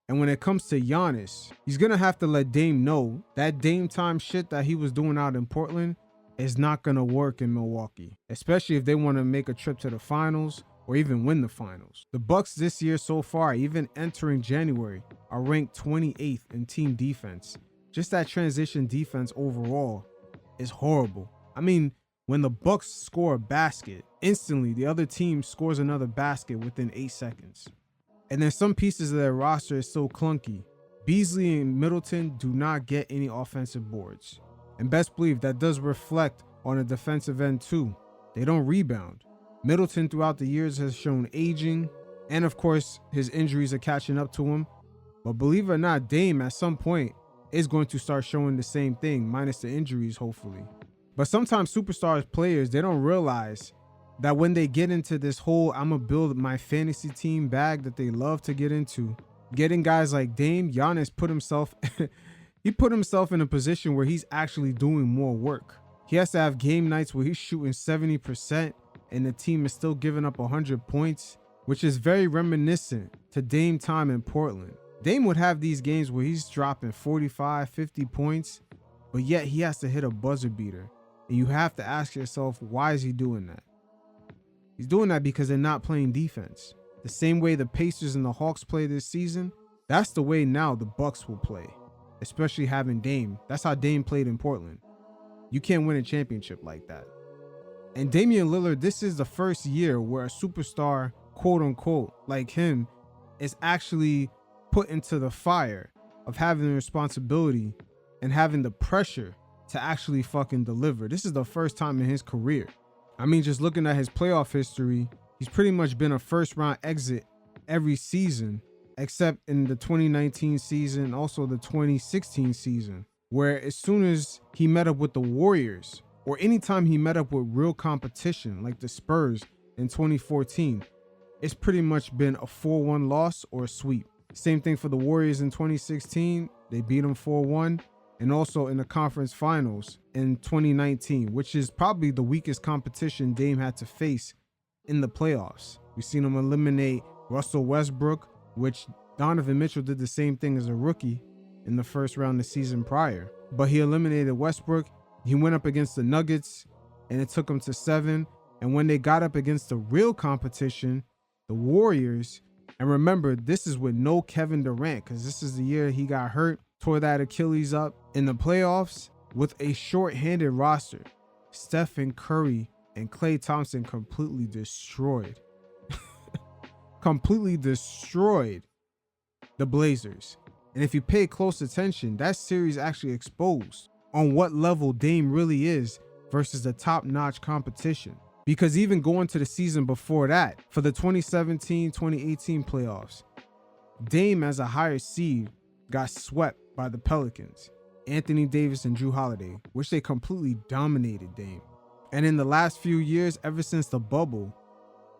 And when it comes to Giannis, he's going to have to let Dame know that Dame time shit that he was doing out in Portland is not going to work in Milwaukee, especially if they want to make a trip to the finals or even win the finals. The Bucks this year so far, even entering January, are ranked 28th in team defense. Just that transition defense overall is horrible. I mean, when the Bucks score a basket, instantly the other team scores another basket within 8 seconds. And then some pieces of their roster is so clunky. Beasley and Middleton do not get any offensive boards. And best believe that does reflect on the defensive end too. They don't rebound. Middleton throughout the years has shown aging, and of course his injuries are catching up to him. But believe it or not, Dame at some point is going to start showing the same thing, minus the injuries hopefully. But sometimes superstars players, they don't realize that when they get into this whole I'm gonna build my fantasy team bag that they love to get into, getting guys like Dame, Giannis put himself in a position where he's actually doing more work. He has to have game nights where he's shooting 70% and the team is still giving up 100 points, which is very reminiscent to Dame time in Portland. Dame would have these games where he's dropping 45, 50 points, but yet he has to hit a buzzer beater. And you have to ask yourself, why is he doing that? He's doing that because they're not playing defense. The same way the Pacers and the Hawks play this season, that's the way now the Bucks will play, especially having Dame. That's how Dame played in Portland. You can't win a championship like that. And Damian Lillard, this is the first year where a superstar, quote unquote, like him, is actually put into the fire of having the responsibility and having the pressure to actually fucking deliver. This is the first time in his career. I mean, just looking at his playoff history, he's pretty much been a first round exit every season, except in the 2019 season, also the 2016 season, where as soon as he met up with the Warriors, or anytime he met up with real competition like the Spurs in 2014, it's pretty much been a 4-1 loss or a sweep. Same thing for the Warriors in 2016. They beat them 4-1. And also in the conference finals in 2019, which is probably the weakest competition Dame had to face in the playoffs. We've seen him eliminate Russell Westbrook, which Donovan Mitchell did the same thing as a rookie in the first round the season prior. But he eliminated Westbrook. He went up against the Nuggets and it took him to 7. And when they got up against the real competition, the Warriors, and remember, this is with no Kevin Durant, because this is the year he got hurt, tore that Achilles up in the playoffs with a short-handed roster. Stephen Curry and Klay Thompson completely destroyed the Blazers. And if you pay close attention, that series actually exposed on what level Dame really is versus the top-notch competition. Because even going to the season before that, for the 2017-2018 playoffs, Dame as a higher seed got swept by the Pelicans, Anthony Davis and Jrue Holiday, which they completely dominated Dame. And in the last few years, ever since the bubble,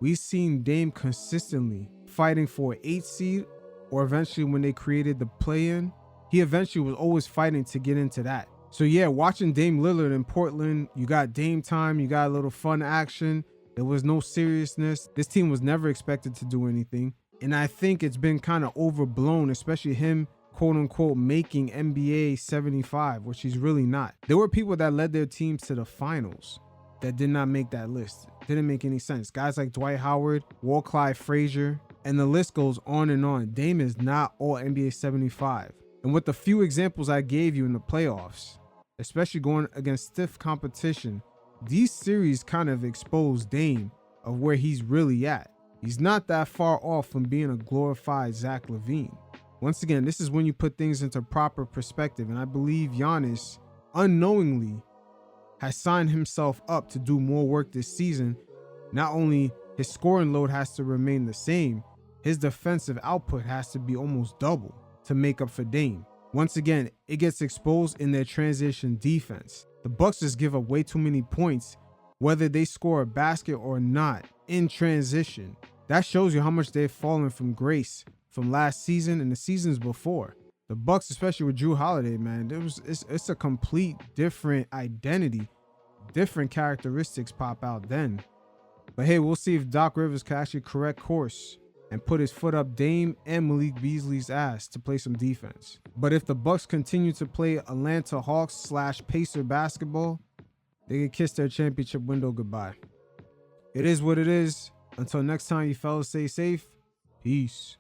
we've seen Dame consistently fighting for an 8th seed, or eventually when they created the play-in, he eventually was always fighting to get into that. So yeah, watching Dame Lillard in Portland, you got Dame time, you got a little fun action. There was no seriousness. This team was never expected to do anything. And I think it's been kind of overblown, especially him, quote unquote, making NBA 75, which he's really not. There were people that led their teams to the finals that did not make that list. Didn't make any sense. Guys like Dwight Howard, Walt Clyde Frazier, and the list goes on and on. Dame is not all NBA 75. And with the few examples I gave you in the playoffs, especially going against stiff competition, these series kind of expose Dame of where he's really at. He's not that far off from being a glorified Zach LaVine. Once again, this is when you put things into proper perspective, and I believe Giannis unknowingly has signed himself up to do more work this season. Not only his scoring load has to remain the same, his defensive output has to be almost double to make up for Dame. Once again, it gets exposed in their transition defense. The Bucks just give up way too many points, whether they score a basket or not, in transition. That shows you how much they've fallen from grace from last season and the seasons before. The Bucks, especially with Jrue Holiday, man, it's a complete different identity. Different characteristics pop out then. But hey, we'll see if Doc Rivers can actually correct course and put his foot up Dame and Malik Beasley's ass to play some defense. But if the Bucks continue to play Atlanta Hawks / Pacer basketball, they can kiss their championship window goodbye. It is what it is. Until next time, you fellas stay safe. Peace.